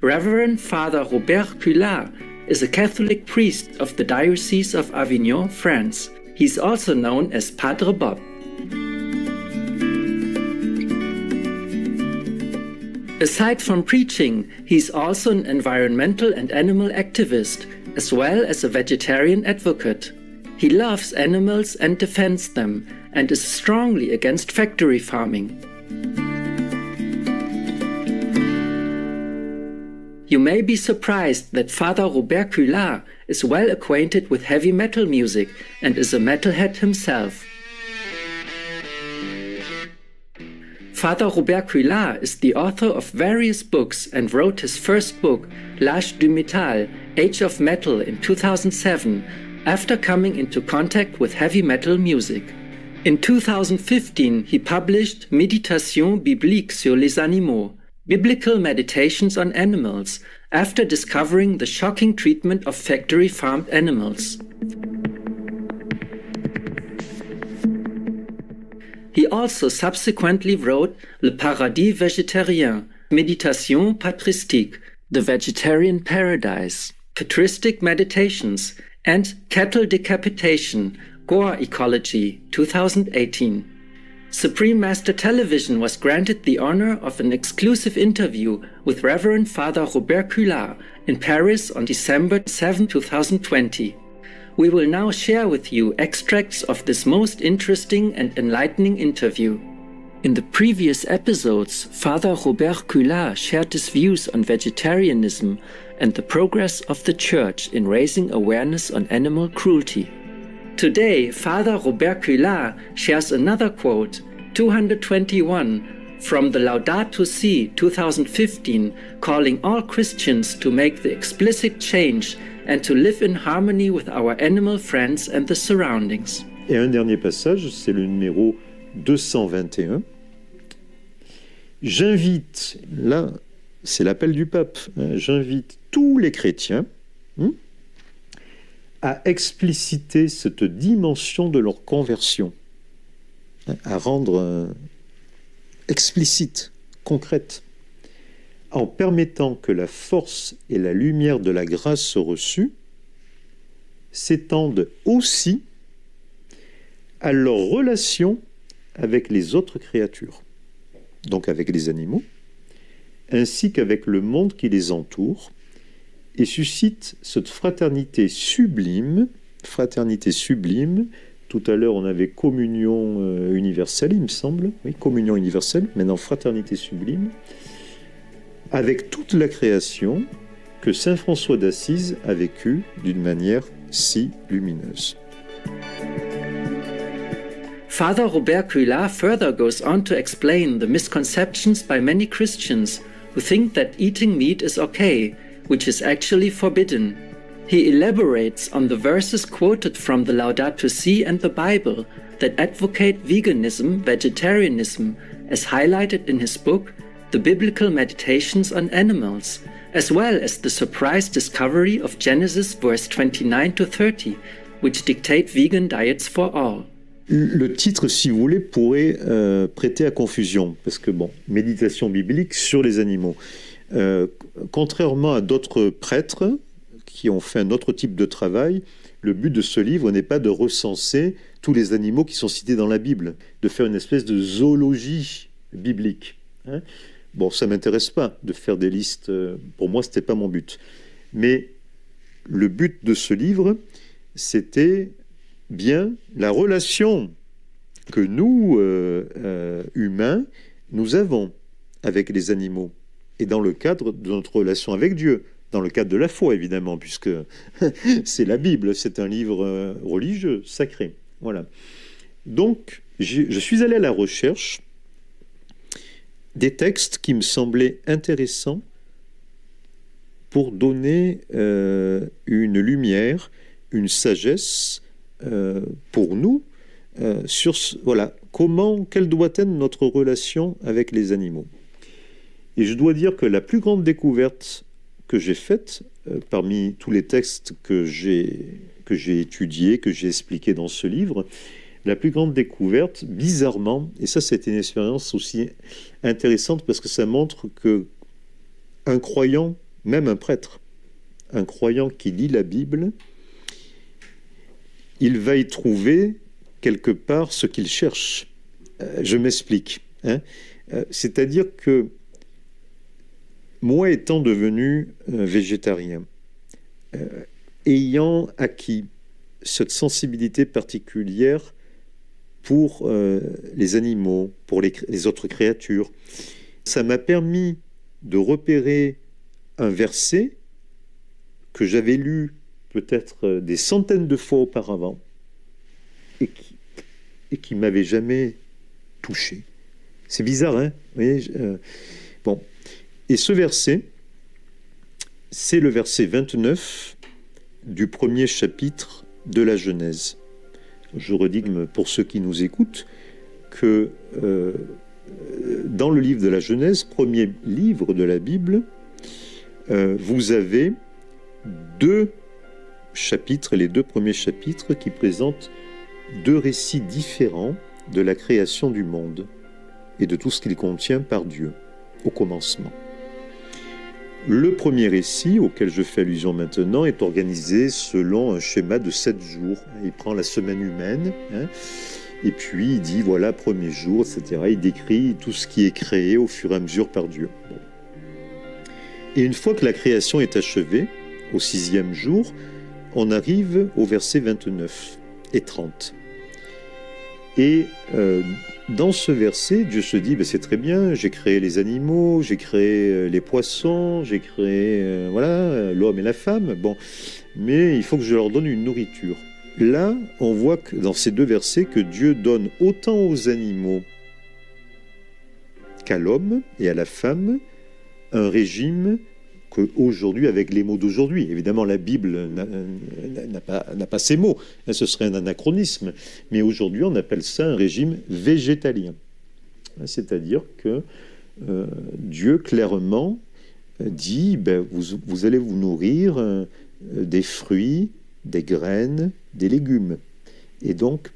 Reverend Father Robert Cullard is a Catholic priest of the Diocese of Avignon, France. He's also known as Padre Bob. Aside from preaching, he's also an environmental and animal activist, as well as a vegetarian advocate. He loves animals and defends them, and is strongly against factory farming. You may be surprised that Father Robert Cullard is well acquainted with heavy metal music and is a metalhead himself. Father Robert Cullard is the author of various books and wrote his first book, L'Âge du Métal, Age of Metal, in 2007, after coming into contact with heavy metal music. In 2015, he published Méditation biblique sur les animaux, Biblical Meditations on Animals, after discovering the shocking treatment of factory-farmed animals. He also subsequently wrote Le Paradis Végétarien, Méditation patristique, The Vegetarian Paradise, Patristic Meditations, and Cattle Decapitation, Gore Ecology, 2018. Supreme Master Television was granted the honor of an exclusive interview with Reverend Father Robert Cullard in Paris on December 7, 2020. We will now share with you extracts of this most interesting and enlightening interview. In the previous episodes, Father Robert Cullard shared his views on vegetarianism and the progress of the Church in raising awareness on animal cruelty. Today, Father Robert Cullard shares another quote, 221, from the Laudato Si 2015, calling all Christians to make the explicit change and to live in harmony with our animal friends and the surroundings. Et un dernier passage, c'est le numéro 221. J'invite, là, c'est l'appel du pape, j'invite tous les chrétiens à expliciter cette dimension de leur conversion, à rendre explicite, concrète, en permettant que la force et la lumière de la grâce reçue s'étendent aussi à leur relation avec les autres créatures, donc avec les animaux, ainsi qu'avec le monde qui les entoure, et suscite cette fraternité sublime. Tout à l'heure, on avait communion universelle, il me semble. Oui, communion universelle, maintenant fraternité sublime, avec toute la création que saint François d'Assise a vécue d'une manière si lumineuse. Father Robert Cullard further goes on to explain the misconceptions by many Christians who think that eating meat is okay, which is actually forbidden. He elaborates on the verses quoted from the Laudato Si and the Bible that advocate veganism, vegetarianism, as highlighted in his book, The Biblical Meditations on Animals, as well as the surprise discovery of Genesis verse 29 to 30, which dictate vegan diets for all. Le titre, si vous voulez, pourrait prêter à confusion, parce que, bon, méditation biblique sur les animaux. Contrairement à d'autres prêtres qui ont fait un autre type de travail, le but de ce livre n'est pas de recenser tous les animaux qui sont cités dans la Bible, de faire une espèce de zoologie biblique. Bon, ça ne m'intéresse pas de faire des listes, pour moi, ce n'était pas mon but. Mais le but de ce livre, c'était bien la relation que nous, humains, nous avons avec les animaux. Et dans le cadre de notre relation avec Dieu, dans le cadre de la foi, évidemment, puisque c'est la Bible, c'est un livre religieux, sacré. Voilà. Donc, je suis allé à la recherche des textes qui me semblaient intéressants pour donner une lumière, une sagesse pour nous sur voilà, quelle doit être notre relation avec les animaux. Et je dois dire que la plus grande découverte que j'ai faite, parmi tous les textes que j'ai étudiés, que j'ai expliqués dans ce livre, la plus grande découverte, bizarrement, et ça c'était une expérience aussi intéressante parce que ça montre que un croyant même un prêtre, un croyant qui lit la Bible, il va y trouver quelque part ce qu'il cherche. Je m'explique. C'est-à-dire que moi, étant devenu végétarien, ayant acquis cette sensibilité particulière pour les animaux, pour les autres créatures, ça m'a permis de repérer un verset que j'avais lu peut-être des centaines de fois auparavant et qui m'avait jamais touché. C'est bizarre, hein? Vous voyez, bon. Et ce verset, c'est le verset 29 du premier chapitre de la Genèse. Je redis pour ceux qui nous écoutent que dans le livre de la Genèse, premier livre de la Bible, vous avez deux chapitres, les deux premiers chapitres qui présentent deux récits différents de la création du monde et de tout ce qu'il contient par Dieu au commencement. Le premier récit, auquel je fais allusion maintenant, est organisé selon un schéma de 7 jours. Il prend la semaine humaine, et puis il dit, voilà, premier jour, etc. Il décrit tout ce qui est créé au fur et à mesure par Dieu. Bon. Et une fois que la création est achevée, au 6e jour, on arrive au verset 29 et 30. Et dans ce verset, Dieu se dit, c'est très bien, j'ai créé les animaux, j'ai créé les poissons, j'ai créé l'homme et la femme, bon, mais il faut que je leur donne une nourriture. Là, on voit que dans ces deux versets que Dieu donne autant aux animaux qu'à l'homme et à la femme un régime qu'aujourd'hui, avec les mots d'aujourd'hui. Évidemment, la Bible n'a pas ces mots, ce serait un anachronisme. Mais aujourd'hui, on appelle ça un régime végétalien. C'est-à-dire que Dieu, clairement, dit, vous allez vous nourrir des fruits, des graines, des légumes. Et donc,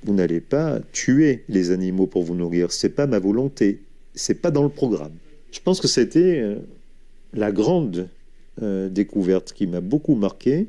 vous n'allez pas tuer les animaux pour vous nourrir. C'est pas ma volonté. C'est pas dans le programme. Je pense que c'était la grande découverte qui m'a beaucoup marqué.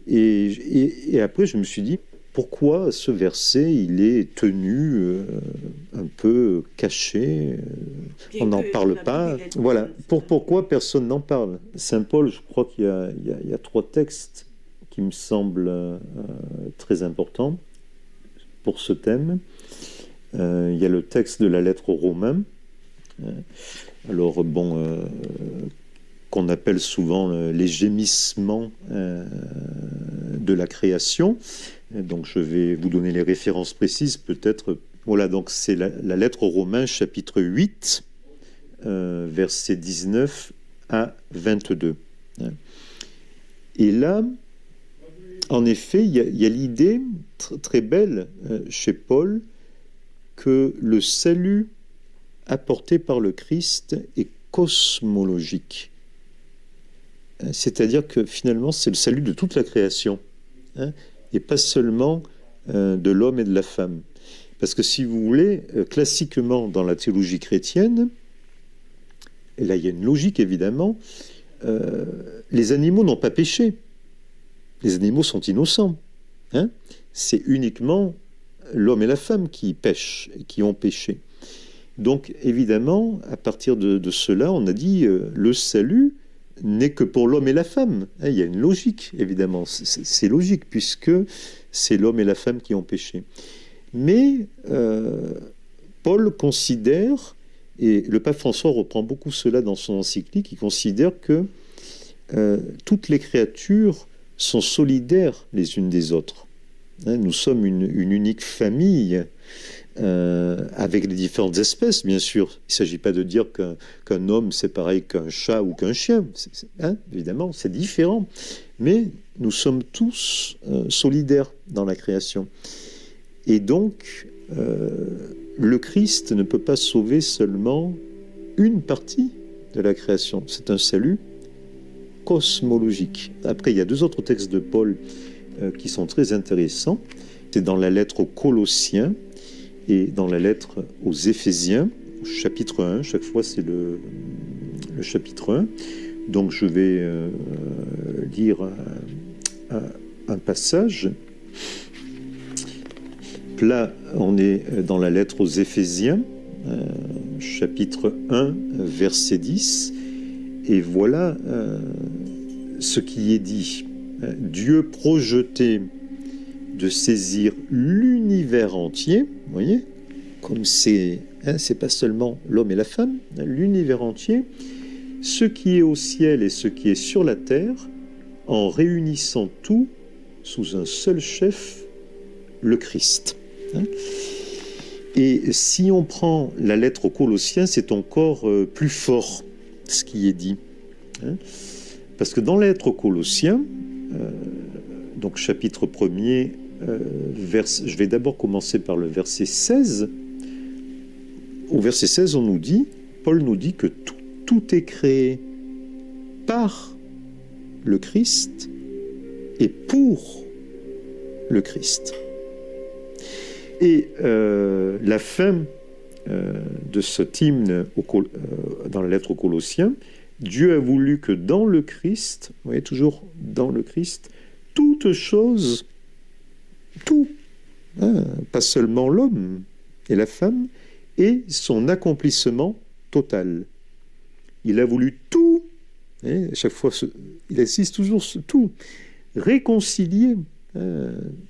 Et après, je me suis dit, pourquoi ce verset, il est tenu un peu caché, on n'en parle pas. Voilà, pourquoi personne n'en parle? Saint Paul, je crois qu'il y a 3 textes qui me semblent très importants pour ce thème. Il y a le texte de la lettre aux Romains. Alors, qu'on appelle souvent les gémissements de la création. Donc, je vais vous donner les références précises, peut-être. Voilà, donc c'est la lettre aux Romains, chapitre 8, versets 19 à 22. Et là, en effet, il y a l'idée très belle chez Paul que le salut apporté par le Christ est cosmologique. C'est-à-dire que finalement, c'est le salut de toute la création, et pas seulement de l'homme et de la femme. Parce que si vous voulez, classiquement dans la théologie chrétienne, et là il y a une logique évidemment, les animaux n'ont pas péché. Les animaux sont innocents. C'est uniquement l'homme et la femme qui pêchent, et qui ont péché. Donc évidemment, à partir de cela, on a dit le salut n'est que pour l'homme et la femme. Il y a une logique, évidemment. C'est logique, puisque c'est l'homme et la femme qui ont péché. Mais Paul considère, et le pape François reprend beaucoup cela dans son encyclique, il considère que toutes les créatures sont solidaires les unes des autres. Nous sommes une unique famille, avec les différentes espèces, bien sûr. Il ne s'agit pas de dire qu'un homme, c'est pareil qu'un chat ou qu'un chien. Évidemment, c'est différent. Mais nous sommes tous solidaires dans la création. Et donc, le Christ ne peut pas sauver seulement une partie de la création. C'est un salut cosmologique. Après, il y a 2 autres textes de Paul qui sont très intéressants. C'est dans la lettre aux Colossiens et dans la lettre aux Éphésiens, chapitre 1, chaque fois c'est le chapitre 1, Donc je vais lire un passage. Là, on est dans la lettre aux Éphésiens, chapitre 1, verset 10. Et voilà ce qui est dit. Dieu projetait de saisir l'univers entier, vous voyez, comme c'est pas seulement l'homme et la femme, l'univers entier, ce qui est au ciel et ce qui est sur la terre, en réunissant tout sous un seul chef, le Christ. Et si on prend la lettre aux Colossiens, c'est encore plus fort ce qui est dit. Parce que dans la lettre aux Colossiens, donc chapitre 1er, je vais d'abord commencer par le verset 16. Au verset 16, Paul nous dit que tout est créé par le Christ et pour le Christ. Et la fin de cet hymne dans la lettre aux Colossiens, Dieu a voulu que dans le Christ, vous voyez, toujours dans le Christ, toute chose, tout, pas seulement l'homme et la femme, et son accomplissement total. Il a voulu tout, et à chaque fois, il insiste toujours sur tout, réconcilier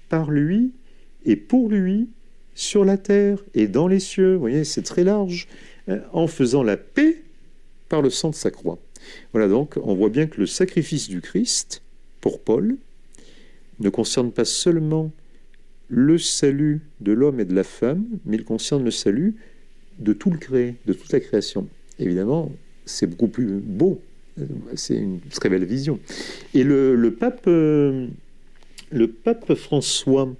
par lui et pour lui sur la terre et dans les cieux. Vous voyez, c'est très large, en faisant la paix par le sang de sa croix. Voilà, donc on voit bien que le sacrifice du Christ, pour Paul, ne concerne pas seulement le salut de l'homme et de la femme, mais il concerne le salut de tout le créé, de toute la création. Évidemment, c'est beaucoup plus beau, c'est une très belle vision. Et le pape François,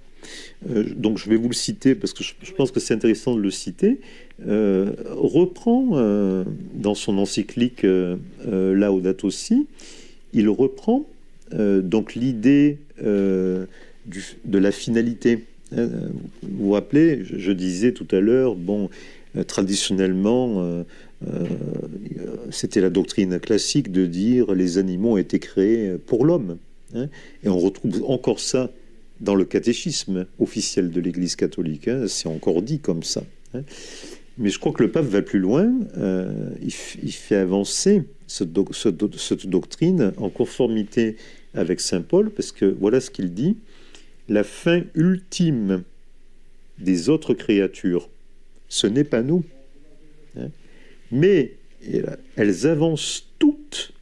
donc je vais vous le citer parce que je pense que c'est intéressant de le citer, reprend dans son encyclique Laudato Si, il reprend donc l'idée de la finalité. Vous vous rappelez, je disais tout à l'heure, traditionnellement, c'était la doctrine classique de dire les animaux ont été créés pour l'homme. Et on retrouve encore ça dans le catéchisme officiel de l'Église catholique. C'est encore dit comme ça. Mais je crois que le pape va plus loin. Il fait avancer cette doctrine en conformité avec saint Paul, parce que voilà ce qu'il dit: la fin ultime des autres créatures, ce n'est pas nous, mais elles avancent toutes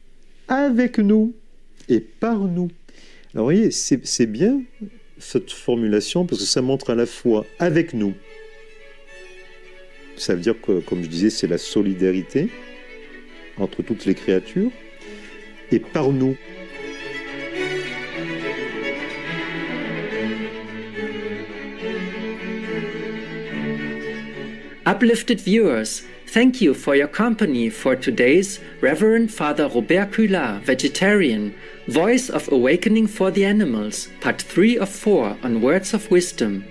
avec nous et par nous. Alors vous voyez, c'est bien cette formulation, parce que ça montre à la fois avec nous. Ça veut dire que, comme je disais, c'est la solidarité entre toutes les créatures, et par nous. Uplifted viewers, thank you for your company for today's Reverend Father Robert Cullard, vegetarian, Voice of Awakening for the Animals, Part 3 of 4 on Words of Wisdom.